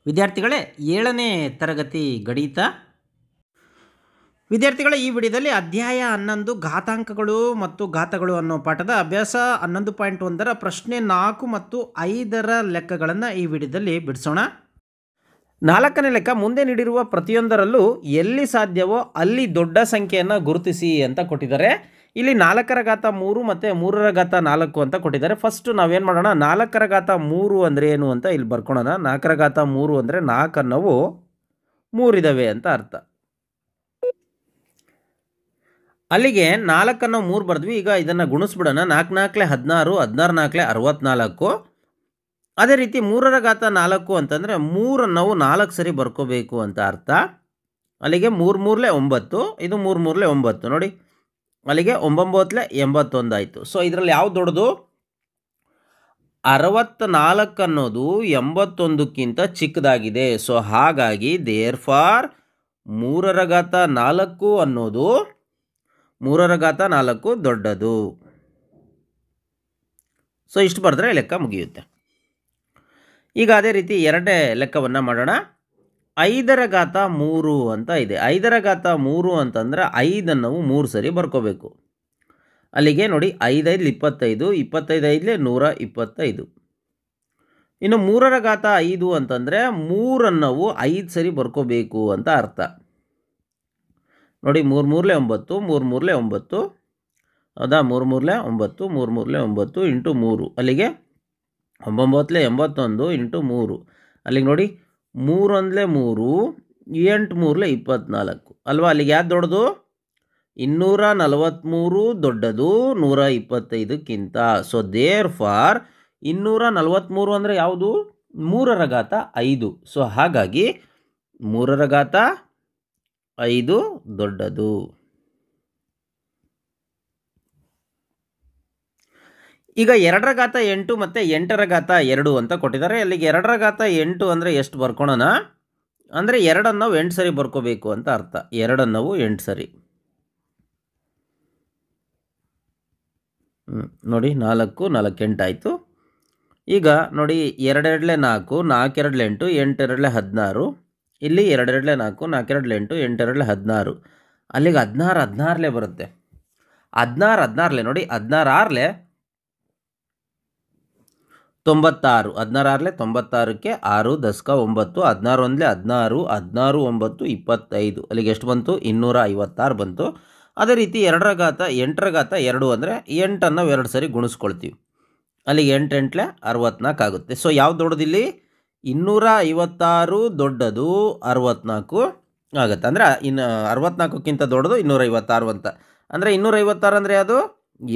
ವಿದ್ಯಾರ್ಥಿಗಳೇ 7ನೇ ತರಗತಿ ಗಣಿತ ವಿದ್ಯಾರ್ಥಿಗಳೇ ಈ ವಿಡಿಯೋದಲ್ಲಿ ಅಧ್ಯಾಯ 11 ಘಾತಾಂಕಗಳು ಮತ್ತು ಘಾತಗಳು ಅನ್ನೋ ಪಾಠದ ಅಭ್ಯಾಸ 11.1ರ ಪ್ರಶ್ನೆ 4 ಮತ್ತು 5ರ ಲೆಕ್ಕಗಳನ್ನು ಈ ವಿಡಿಯೋದಲ್ಲಿ ಬಿಡಿಸೋಣ. 4ನೇ ಲೆಕ್ಕ, ಮುಂದೆ ನೀಡಿರುವ ಪ್ರತಿಯೊಂದರಲ್ಲೂ ಎಲ್ಲಿ ಸಾಧ್ಯವೋ ಅಲ್ಲಿ ದೊಡ್ಡ ಸಂಖ್ಯೆಯನ್ನು ಗುರುತಿಸಿ ಅಂತ ಕೊಟ್ಟಿದ್ದಾರೆ. ಇಲ್ಲಿ 4ರ ಘಾತ 3 ಮತ್ತು 3ರ ಘಾತ 4 ಅಂತ ಕೊಟ್ಟಿದ್ದಾರೆ. ಫಸ್ಟ್ ನಾವೇನು ಮಾಡೋಣ, 4ರ ಘಾತ 3 ಅಂದರೆ ಏನು ಅಂತ ಇಲ್ಲಿ ಬರ್ಕೊಳ್ಳೋಣ. 4ರ ಘಾತ 3 ಅಂದರೆ 4 ಅನ್ನೋವು 3 ಇದ್ದಾವೆ ಅಂತ ಅರ್ಥ. ಅಲ್ಲಿಗೆ 4 ಅನ್ನೋ 3 ಬರೆದ್ವಿ. ಈಗ ಇದನ್ನು ಗುಣಿಸ್ಬಿಡೋಣ. 4 4 16, 16 4 64. ಅದೇ ರೀತಿ 3ರ ಘಾತ 4 ಅಂತಂದರೆ 3 ನಾವು 4 ಸರಿ ಬರ್ಕೋಬೇಕು ಅಂತ ಅರ್ಥ. ಅಲ್ಲಿಗೆ 3 3 9, ಇದು 3 3 9 ನೋಡಿ. ಅಲ್ಲಿಗೆ 9 81 ಆಯಿತು. ಸೊ ಇದರಲ್ಲಿ ಯಾವ್ದು ದೊಡ್ಡದು? 64 ಅನ್ನೋದು 81ಕ್ಕಿಂತ ಚಿಕ್ಕದಾಗಿದೆ. ಸೊ ಹಾಗಾಗಿ ದೇರ್ ಫಾರ್ 3ರ ಘಾತ 4 ಅನ್ನೋದು 3ರ ಘಾತ 4 ದೊಡ್ಡದು. ಸೊ ಇಷ್ಟು ಬರೆದ್ರೆ ಲೆಕ್ಕ ಮುಗಿಯುತ್ತೆ. ಈಗ ಅದೇ ರೀತಿ ಎರಡನೇ ಲೆಕ್ಕವನ್ನು ಮಾಡೋಣ. 5ರ ಘಾತ 3 ಅಂತ ಇದೆ. 5ರ ಘಾತ 3 ಅಂತಂದರೆ 5 ನಾವು 3 ಸರಿ ಬರ್ಕೋಬೇಕು. ಅಲ್ಲಿಗೆ ನೋಡಿ, 5 5 25, 25 5 125. ಇನ್ನು 3ರ ಘಾತ 5 ಅಂತಂದರೆ 3 ನಾವು 5 ಸರಿ ಬರ್ಕೋಬೇಕು ಅಂತ ಅರ್ಥ. ನೋಡಿ, 3 3 9, 3 3 9, ಹೌದಾ? 3 3 9, 3 3 9 ಇಂಟು 3, ಅಲ್ಲಿಗೆ 9 81 ಇಂಟು 3. ಅಲ್ಲಿಗೆ ನೋಡಿ, 3 1 3, 8 3 24 ಅಲ್ವಾ? ಅಲ್ಲಿಗೆ ಯಾವ್ದು ದೊಡ್ಡದು? 243 ದೊಡ್ಡದು 125ಕ್ಕಿಂತ. ಸೊ ದೇರ್ ಫಾರ್ 243 ಅಂದರೆ ಯಾವುದು? 3ರ ಘಾತ 5. ಸೊ ಹಾಗಾಗಿ 3ರ ಘಾತ 5 ದೊಡ್ಡದು. ಈಗ 2ರ ಘಾತ 8 ಮತ್ತು 8ರ ಘಾತ 2 ಅಂತ ಕೊಟ್ಟಿದ್ದಾರೆ. ಅಲ್ಲಿಗೆ 2ರ ಘಾತ 8 ಅಂದರೆ ಎಷ್ಟು ಬರ್ಕೊಳ್ಳೋಣ ಅಂದರೆ 2 ನಾವು 8 ಸರಿ ಬರ್ಕೋಬೇಕು ಅಂತ ಅರ್ಥ. 2 ನಾವು 8 ಸರಿ. ನೋಡಿ, 4 4 8 ಆಯಿತು. ಈಗ ನೋಡಿ, 2 2 4, 4 2 8, 8 2 16. ಇಲ್ಲಿ 2 2 4, 4 2 8, 8 2 16. ಅಲ್ಲಿಗೆ 16 16 ಬರುತ್ತೆ. 16 16 ನೋಡಿ, 16 6 96. 16 96ಕ್ಕೆ 6 10 9, 16 1 16, 16 9 25. ಅಲ್ಲಿಗೆ ಎಷ್ಟು ಬಂತು? 256 ಬಂತು. ಅದೇ ರೀತಿ 2ರ ಘಾತ 8ರ ಘಾತ 2 ಅಂದರೆ 8ಅನ್ನು 2 ಸರಿ ಗುಣಿಸ್ಕೊಳ್ತೀವಿ. ಅಲ್ಲಿಗೆ 8 8 64 ಆಗುತ್ತೆ. ಸೊ ಯಾವ್ದು ದೊಡ್ಡದಿಲ್ಲಿ? 256 ದೊಡ್ಡದು 64 ಆಗುತ್ತೆ. ಅಂದರೆ ಇನ್ನು 64ಕ್ಕಿಂತ ದೊಡ್ಡದು 256 ಅಂತ. ಅಂದರೆ 256 ಅಂದರೆ ಅದು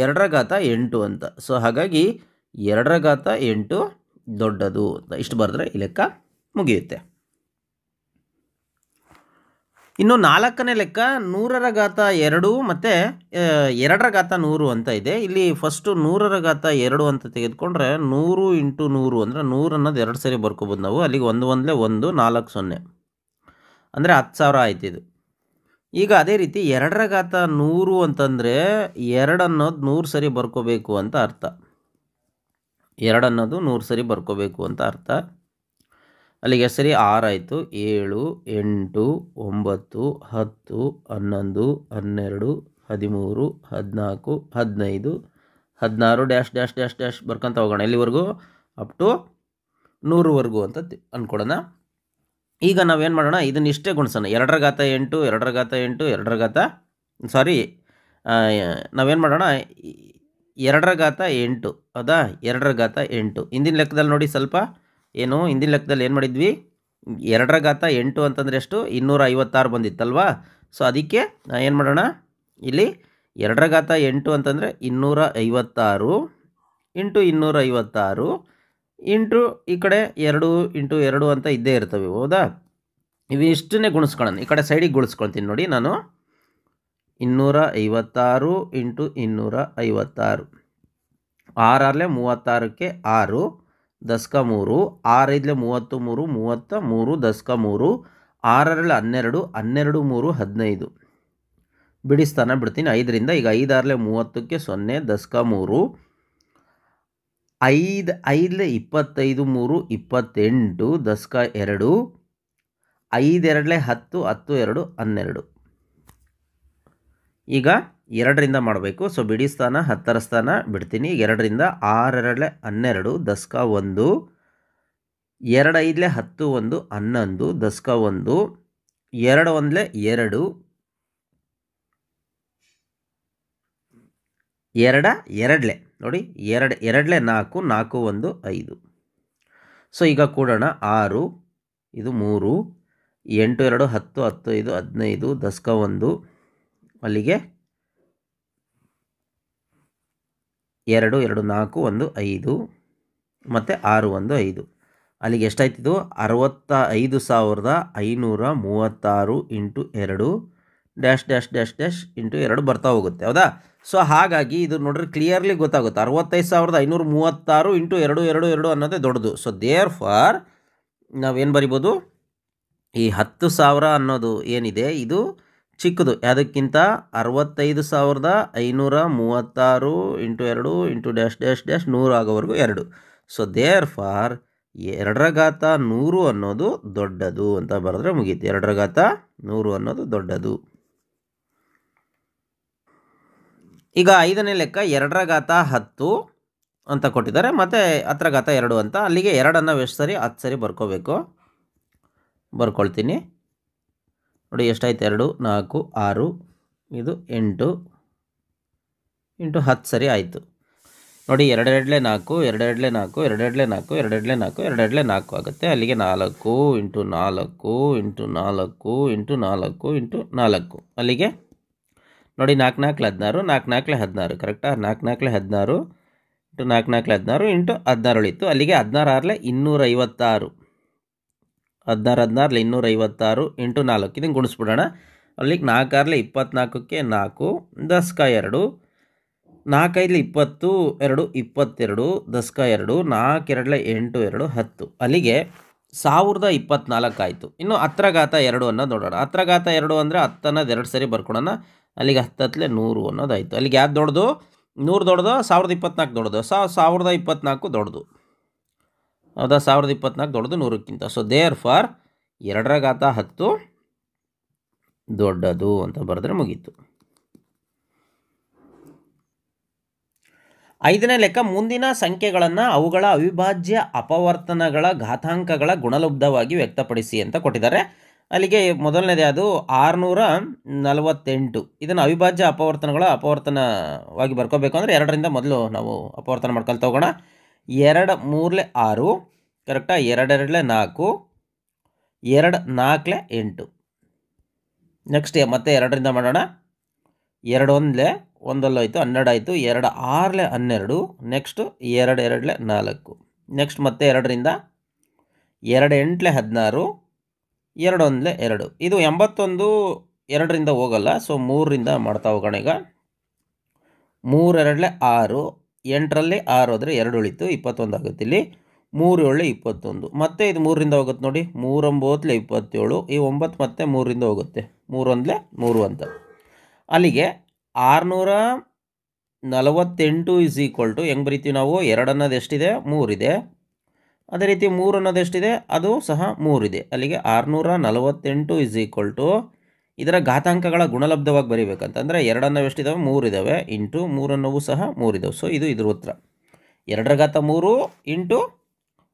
2ರ ಘಾತ 8 ಅಂತ. ಸೊ ಹಾಗಾಗಿ 2ರ ಘಾತ 8 ದೊಡ್ಡದು ಅಂತ ಇಷ್ಟು ಬರೆದ್ರೆ ಈ ಲೆಕ್ಕ ಮುಗಿಯುತ್ತೆ. ಇನ್ನು 4ನೇ ಲೆಕ್ಕ, 100ರ ಘಾತ 2 ಮತ್ತು 2ರ ಘಾತ 100 ಅಂತ ಇದೆ. ಇಲ್ಲಿ ಫಸ್ಟು 100ರ ಘಾತ 2 ಅಂತ ತೆಗೆದುಕೊಂಡ್ರೆ 100 ಇಂಟು 100 ಅಂದರೆ 100 ಅನ್ನೋದು 2 ಸರಿ ಬರ್ಕೋಬೋದು ನಾವು. ಅಲ್ಲಿಗೆ 1 1 1 4 0 ಅಂದರೆ 10,000 ಆಯ್ತು ಇದು. ಈಗ ಅದೇ ರೀತಿ 2ರ ಘಾತ 100 ಅಂತಂದರೆ 2 ಅನ್ನೋದು 100 ಸರಿ ಬರ್ಕೋಬೇಕು ಅಂತ ಅರ್ಥ. 2 ಅನ್ನೋದು 100 ಸರಿ ಬರ್ಕೋಬೇಕು ಅಂತ ಅರ್ಥ. ಅಲ್ಲಿಗೆ ಸರಿ 6 ಆಯಿತು. 7 8 9 10 11 12 13 14 15 16 ಡ್ಯಾಶ್ ಡ್ಯಾಶ್ ಡ್ಯಾಶ್ ಡ್ಯಾಶ್ ಬರ್ಕೊಂತ ಹೋಗೋಣ. ಎಲ್ಲಿವರೆಗೂ? ಅಪ್ ಟು 100ವರೆಗೂ ಅಂತ ಅಂದ್ಕೊಡೋಣ. ಈಗ ನಾವೇನು ಮಾಡೋಣ, ಇದನ್ನಿಷ್ಟೇ ಗುಣಿಸೋಣ. 2ರ ಘಾತ 8, 2ರ ಘಾತ 8, 2ರ ಘಾತ ನಾವೇನು ಮಾಡೋಣ, 2ರ ಘಾತ 8, ಹೌದಾ? 2ರ ಘಾತ 8 ಹಿಂದಿನ ಲೆಕ್ಕದಲ್ಲಿ ನೋಡಿ ಸ್ವಲ್ಪ ಏನು, ಹಿಂದಿನ ಲೆಕ್ಕದಲ್ಲಿ ಏನು ಮಾಡಿದ್ವಿ? 2ರ ಘಾತ 8 ಅಂತಂದರೆ ಎಷ್ಟು? 256 ಬಂದಿತ್ತಲ್ವಾ? ಸೊ ಅದಕ್ಕೆ ಏನು ಮಾಡೋಣ, ಇಲ್ಲಿ 2ರ ಘಾತ 8 ಅಂತಂದರೆ 256 ಇಂಟು 256 ಇಂಟು ಈ ಕಡೆ 2 ಇಂಟು 2 ಅಂತ ಇದ್ದೇ ಇರ್ತವೆ, ಹೌದಾ? ಇವಿಷ್ಟನ್ನೇ ಗುಣಿಸ್ಕೊಳ್ಳೋಣ. ಈ ಕಡೆ ಸೈಡಿಗೆ ಗುಣಿಸ್ಕೊಳ್ತೀನಿ ನೋಡಿ ನಾನು. 256 ಇಂಟು 256, 6 36ಕ್ಕೆ 6 10 3, 6 5 33, 33 10 3, 6 12, 12 3 15. ಬಿಡಿಸ್ತಾನೆ ಬಿಡ್ತೀನಿ 5ರಿಂದ. ಈಗ 5 6 30ಕ್ಕೆ 0 10 3, 5 5 25 3 28 ದಸ್ಕ 2 5 2 10 10 2 12. ಈಗ 2ರಿಂದ ಮಾಡಬೇಕು. ಸೊ ಬಿಡಿ ಸ್ಥಾನ 10ರ ಸ್ಥಾನ ಬಿಡ್ತೀನಿ. 2ರಿಂದ 6 2 12 ದಸ್ಕ 1 2 5 10 1 11 ದಸ್ಕ 1 2 1 2 2 2 ನೋಡಿ 2 2 4 4 1 5. ಸೊ ಈಗ ಕೂಡೋಣ. 6 ಇದು 3 8 2 10 10 5 15 ದಸ್ಕ 1 ಅಲ್ಲಿಗೆ 2 2 4 1 5 ಮತ್ತು 6 1 5 ಅಲ್ಲಿಗೆ ಎಷ್ಟಾಯ್ತಿದು 65,536 into 2 dash dash dash dash into 2 ಬರ್ತಾ ಹೋಗುತ್ತೆ. ಹೌದಾ? ಸೊ ಹಾಗಾಗಿ ಇದು ನೋಡ್ರಿ ಕ್ಲಿಯರ್ಲಿ ಗೊತ್ತಾಗುತ್ತೆ. 65,536 ಇಂಟು 2 2 2 ಅನ್ನೋದೇ ದೊಡ್ಡದು. ಸೊ ದೇರ್ ಫಾರ್ ನಾವೇನು ಬರಿಬೋದು, ಈ 10,000 ಅನ್ನೋದು ಏನಿದೆ ಇದು ಚಿಕ್ಕದು. ಯಾವುದಕ್ಕಿಂತ 65,536 into 2 into dash dash dash 100 ಆಗೋವರೆಗೂ 2. ಸೊ ದೇರ್ ಫಾರ್ 2/100 ಅನ್ನೋದು ದೊಡ್ಡದು ಅಂತ ಬರೆದ್ರೆ ಮುಗೀತು. 2/100 ಅನ್ನೋದು ದೊಡ್ಡದು. ಈಗ 5ನೇ ಲೆಕ್ಕ 2/10 ಅಂತ ಕೊಟ್ಟಿದ್ದಾರೆ, ಮತ್ತು 10/2 ಅಂತ. ಅಲ್ಲಿಗೆ 2ಅನ್ನು ಎಷ್ಟು ಸರಿ 10 ಸರಿ ಬರ್ಕೋಬೇಕು. ಬರ್ಕೊಳ್ತೀನಿ ನೋಡಿ. ಎಷ್ಟಾಯ್ತು? 2 4 6 ಇದು 8 ಇಂಟು 10 ಸರಿ ಆಯಿತು ನೋಡಿ. 2 2 4 2 2 4 2 2 4 2 2 4 2 2 4 ಆಗುತ್ತೆ. ಅಲ್ಲಿಗೆ 4 ಇಂಟು 4 ಇಂಟು 4 ಇಂಟು 4 ಇಂಟು 4 ಅಲ್ಲಿಗೆ ನೋಡಿ 4 4 16 4 4 16 ಕರೆಕ್ಟಾ? 4 4 16 ಇಂಟು 4 4 16 ಇಂಟು 16 ಉಳಿತು. ಅಲ್ಲಿಗೆ 16 6 256 16 16 256 ಇಂಟು 4 ಇದನ್ನು ಗುಣಿಸ್ಬಿಡೋಣ. ಅಲ್ಲಿಗೆ 4 6 24ಕ್ಕೆ 4 ದಸ್ಕ 2 4 5 20 2 22 ದಸ್ಕ 2 4 2 8 2 10 ಅಲ್ಲಿಗೆ 1024 ಆಯಿತು. ಇನ್ನು 10/2 ಅನ್ನೋದು ನೋಡೋಣ. 10/2 ಅಂದರೆ 10 ಅನ್ನೋದು 2 ಸರಿ ಬರ್ಕೊಳೋಣ. ಅಲ್ಲಿಗೆ 10 10 100 ಅನ್ನೋದಾಯಿತು. ಅಲ್ಲಿಗೆ ಯಾವ್ದು ದೊಡ್ಡದು? 100 ದೊಡ್ಡದು, 1024 ದೊಡ್ಡದು? 1024 ದೊಡ್ಡದು. ಹೌದಾ? 1024 ದೊಡ್ಡದು 100ಕ್ಕಿಂತ. ಸೊ ದೇರ್ ಫಾರ್ 2/10 ದೊಡ್ಡದು ಅಂತ ಬರೆದ್ರೆ ಮುಗೀತು. 5ನೇ ಲೆಕ್ಕ ಮುಂದಿನ ಸಂಖ್ಯೆಗಳನ್ನು ಅವುಗಳ ಅವಿಭಾಜ್ಯ ಅಪವರ್ತನಗಳ ಘಾತಾಂಕಗಳ ಗುಣಲಬ್ಧವಾಗಿ ವ್ಯಕ್ತಪಡಿಸಿ ಅಂತ ಕೊಟ್ಟಿದ್ದಾರೆ. ಅಲ್ಲಿಗೆ ಮೊದಲನೇದು ಯಾವುದು? 648. ಇದನ್ನು ಅವಿಭಾಜ್ಯ ಅಪವರ್ತನವಾಗಿ ಬರ್ಕೋಬೇಕು ಅಂದರೆ 2ರಿಂದ ಮೊದಲು ನಾವು ಅಪವರ್ತನ ಮಾಡ್ಕೊಳ್ತಾ ಹೋಗೋಣ. 2 3 6 ಕರೆಕ್ಟಾ? 2 2 4 2 4 8. ನೆಕ್ಸ್ಟ್ ಮತ್ತೆ 2ರಿಂದ ಮಾಡೋಣ. 2 1 ಒಂದಲ್ಲೋಯ್ತು 12 ಆಯಿತು. 2 6 12. ನೆಕ್ಸ್ಟ್ 2 2 4. ನೆಕ್ಸ್ಟ್ ಮತ್ತೆ 2ರಿಂದ 2 8 16 2 1 2. ಇದು 81 2ರಿಂದ ಹೋಗಲ್ಲ. ಸೊ 3ರಿಂದ ಮಾಡ್ತಾ ಹೋಗೋಣ. ಈಗ 3 2 6 8ರಲ್ಲಿ 6 ಹೋದರೆ 2 ಉಳಿತು 21 ಆಗುತ್ತೆ. ಇಲ್ಲಿ 3 7 21. ಮತ್ತೆ ಇದು 3ರಿಂದ ಹೋಗುತ್ತೆ ನೋಡಿ. 3 9 27. ಈ 9 ಮತ್ತೆ 3ರಿಂದ ಹೋಗುತ್ತೆ. 3 1 3 ಅಂತ. ಅಲ್ಲಿಗೆ 648 ಈಸ್ ಈಕ್ವಲ್ ಟು ಹೆಂಗೆ ಬರಿತೀವಿ ನಾವು? 2 ಅನ್ನೋದು ಎಷ್ಟಿದೆ? 3 ಇದೆ. ಅದೇ ರೀತಿ 3 ಅನ್ನೋದು ಎಷ್ಟಿದೆ? ಅದು ಸಹ 3 ಇದೆ. ಅಲ್ಲಿಗೆ 648 ಈಸ್ ಈಕ್ವಲ್ ಟು ಇದರ ಘಾತಾಂಕಗಳ ಗುಣಲಬ್ಧವಾಗಿ ಬರೀಬೇಕಂತಂದರೆ 2 ಅನ್ನೋವು ಎಷ್ಟಿದ್ದಾವೆ? 3 ಇದ್ದಾವೆ. ಇಂಟು 3 ಅನ್ನೋವು ಸಹ 3 ಇದ್ದಾವೆ. ಸೊ ಇದು ಇದ್ರ ಉತ್ತರ. 2/3 ಇಂಟು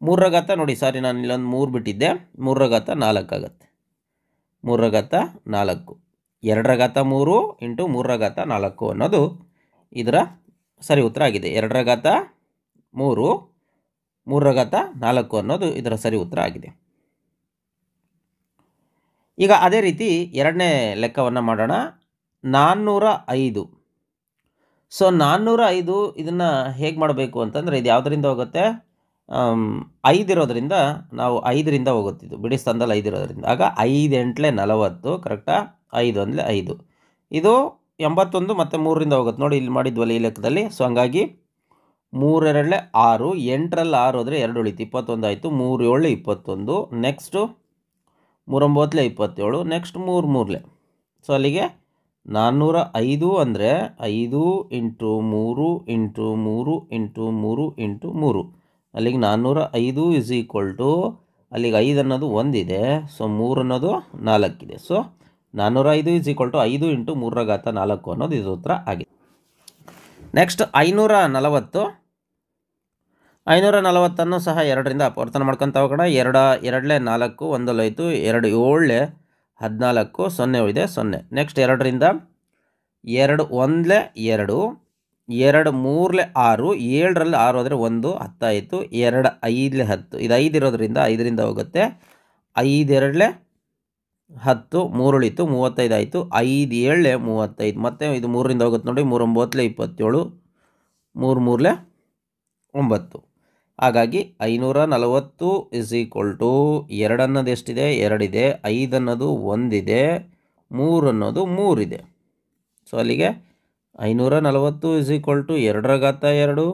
3 ನೋಡಿ, ಸಾರಿ ನಾನು ಇಲ್ಲೊಂದು 3 ಬಿಟ್ಟಿದ್ದೆ. 3/4 ಆಗುತ್ತೆ. 3/4 2/3 ಇಂಟು 3/4 ಅನ್ನೋದು ಇದರ ಸರಿ ಉತ್ತರ ಆಗಿದೆ. 2/3 3/4 ಅನ್ನೋದು ಇದರ ಸರಿ ಉತ್ತರ ಆಗಿದೆ. ಈಗ ಅದೇ ರೀತಿ 2ನೇ ಲೆಕ್ಕವನ್ನು ಮಾಡೋಣ. 405. ಸೊ 405 ಇದನ್ನು ಹೇಗೆ ಮಾಡಬೇಕು ಅಂತಂದರೆ ಇದು ಯಾವುದರಿಂದ ಹೋಗುತ್ತೆ? 5 ಇರೋದ್ರಿಂದ ನಾವು 5ರಿಂದ ಹೋಗುತ್ತಿದ್ದು ಬಿಡಿ ಸ್ಥಾನದಲ್ಲಿ 5 ಇರೋದ್ರಿಂದ. ಆಗ 5 8 40 ಕರೆಕ್ಟಾ? 5 1 5. ಇದು 81 ಮತ್ತು 3ರಿಂದ ಹೋಗುತ್ತೆ ನೋಡಿ, ಇಲ್ಲಿ ಮಾಡಿದ್ವಲ್ಲ ಈ ಲೆಕ್ಕದಲ್ಲಿ. ಸೊ ಹಂಗಾಗಿ 3 2 6 8ರಲ್ಲಿ 6 ಹೋದರೆ 2 ಉಳಿತು 21 ಆಯಿತು. 3 7 21. ನೆಕ್ಸ್ಟು 3 9 27. ನೆಕ್ಸ್ಟ್ 3 3. ಸೊ ಅಲ್ಲಿಗೆ 405 ಅಂದರೆ 5 ಇಂಟು 3 ಇಂಟು 3 ಇಂಟು 3 ಇಂಟು 3. ಅಲ್ಲಿಗೆ 405 ಇಸ್ ಈಕ್ವಲ್ ಟು ಅಲ್ಲಿಗೆ 5 ಅನ್ನೋದು 1 ಇದೆ, ಸೊ 3 ಅನ್ನೋದು 4 ಇದೆ. So 405 is equal to 5 into 3⁴ ಅನ್ನೋದು ಇದು ಉತ್ತರ ಆಗಿದೆ. ನೆಕ್ಸ್ಟ್ 540. 540 ಸಹ 2ರಿಂದ ಅಪವರ್ತನ ಮಾಡ್ಕೊತ ಹೋಗೋಣ. 2 2 4, 1 ಹೋಯ್ತು, 2 7 14, 0 ಇದೆ 0. ನೆಕ್ಸ್ಟ್ 2ರಿಂದ 2 1 2, 2 3 6, 7ರಲ್ಲಿ 6 ಹೋದರೆ 1 10 ಆಯಿತು, 2 5 10. ಇದು 5 ಇರೋದ್ರಿಂದ 5ರಿಂದ ಹೋಗುತ್ತೆ, 5 2 10, 3 ಉಳಿತು 35 ಆಯಿತು, 5 7 35. ಮತ್ತು ಇದು 3ರಿಂದ ಹೋಗುತ್ತೆ ನೋಡಿ, 3 9 27, 3 3 9. ಹಾಗಾಗಿ 540 ಇಸ್ ಈಕ್ವಲ್ ಟು 2 ಅನ್ನೋದು ಎಷ್ಟಿದೆ, 2 ಇದೆ, 5 ಅನ್ನೋದು 1 ಇದೆ, 3 ಅನ್ನೋದು 3 ಇದೆ. ಸೊ ಅಲ್ಲಿಗೆ 540 is equal to 2⁴2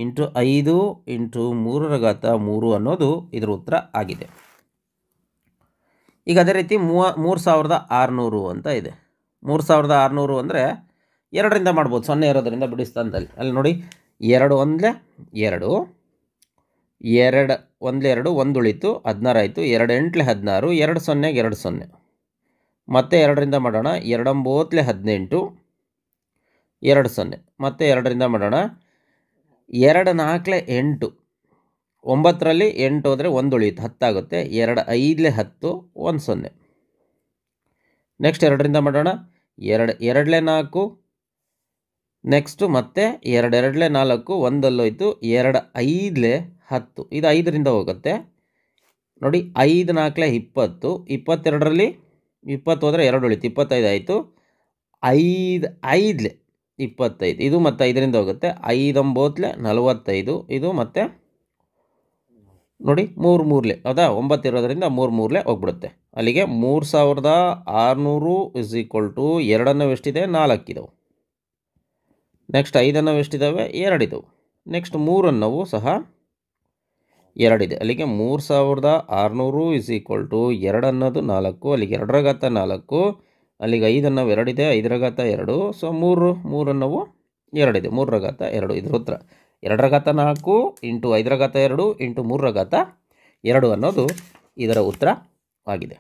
into 5 into 3⁻3 ಅನ್ನೋದು ಇದರ ಉತ್ತರ ಆಗಿದೆ. ಈಗ ಅದೇ ರೀತಿ 3600 ಅಂತ ಇದೆ. 3600 ಅಂದರೆ 2ರಿಂದ ಮಾಡ್ಬೋದು, 0 ಇರೋದರಿಂದ ಬಿಡಿ ಸ್ಥಾನದಲ್ಲಿ. ಅಲ್ಲಿ ನೋಡಿ, 2 1 2, 2 1 2, 1 ಉಳಿತು 16 ಆಯಿತು, 2 8 16, 2 0 2 0. ಮತ್ತೆ 2ರಿಂದ ಮಾಡೋಣ, 2 9 18, 2 0. ಮತ್ತೆ 2ರಿಂದ ಮಾಡೋಣ, 2 4 8, 9ರಲ್ಲಿ 8 ಹೋದರೆ 1 ಉಳಿಯುತ್ತೆ 10 ಆಗುತ್ತೆ, 2 5 10, 1 0. ನೆಕ್ಸ್ಟ್ 2ರಿಂದ ಮಾಡೋಣ, 2 2 4, ನೆಕ್ಸ್ಟು ಮತ್ತೆ 2 2 4, 1 ಹೋಯ್ತು, 2 5 10. ಇದು 5ರಿಂದ ಹೋಗುತ್ತೆ ನೋಡಿ, 5 4 20, 22ರಲ್ಲಿ 20 ಹೋದರೆ 2 ಉಳಿತು 25 ಆಯಿತು, 5 5 25. ಇದು ಮತ್ತೆ 5ರಿಂದ ಹೋಗುತ್ತೆ, 5 9 45. ಇದು ಮತ್ತೆ ನೋಡಿ 3 3 ಹೌದಾ, 9 ಇರೋದ್ರಿಂದ 3 3 ಹೋಗ್ಬಿಡುತ್ತೆ. ಅಲ್ಲಿಗೆ 3600 ಇಸ್ ಈಕ್ವಲ್ ಟು 2 ಅನ್ನೋ ಎಷ್ಟಿದೆ, 4 ಇದಾವೆ. ನೆಕ್ಸ್ಟ್ 5 ಅನ್ನೋ ಎಷ್ಟಿದ್ದಾವೆ, 2 ಇದ್ದವು. ನೆಕ್ಸ್ಟ್ 3 ಅನ್ನೋವು ಸಹ 2 ಇದೆ. ಅಲ್ಲಿಗೆ 3600 ಇಸ್ ಈಕ್ವಲ್ ಟು 2 ಅನ್ನೋದು 4, ಅಲ್ಲಿಗೆ 2⁴4, ಅಲ್ಲಿಗೆ 5 ಅನ್ನೋವು 2 ಇದೆ, 5⁻2. ಸೊ 3 ಅನ್ನೋವು 2 ಇದೆ, 3⁻2 ಇದ್ರ ಉತ್ತರ. 2⁻4 ಇಂಟು 5⁻2 ಇಂಟು 3⁻2 ಅನ್ನೋದು ಇದರ ಉತ್ತರ ಆಗಿದೆ.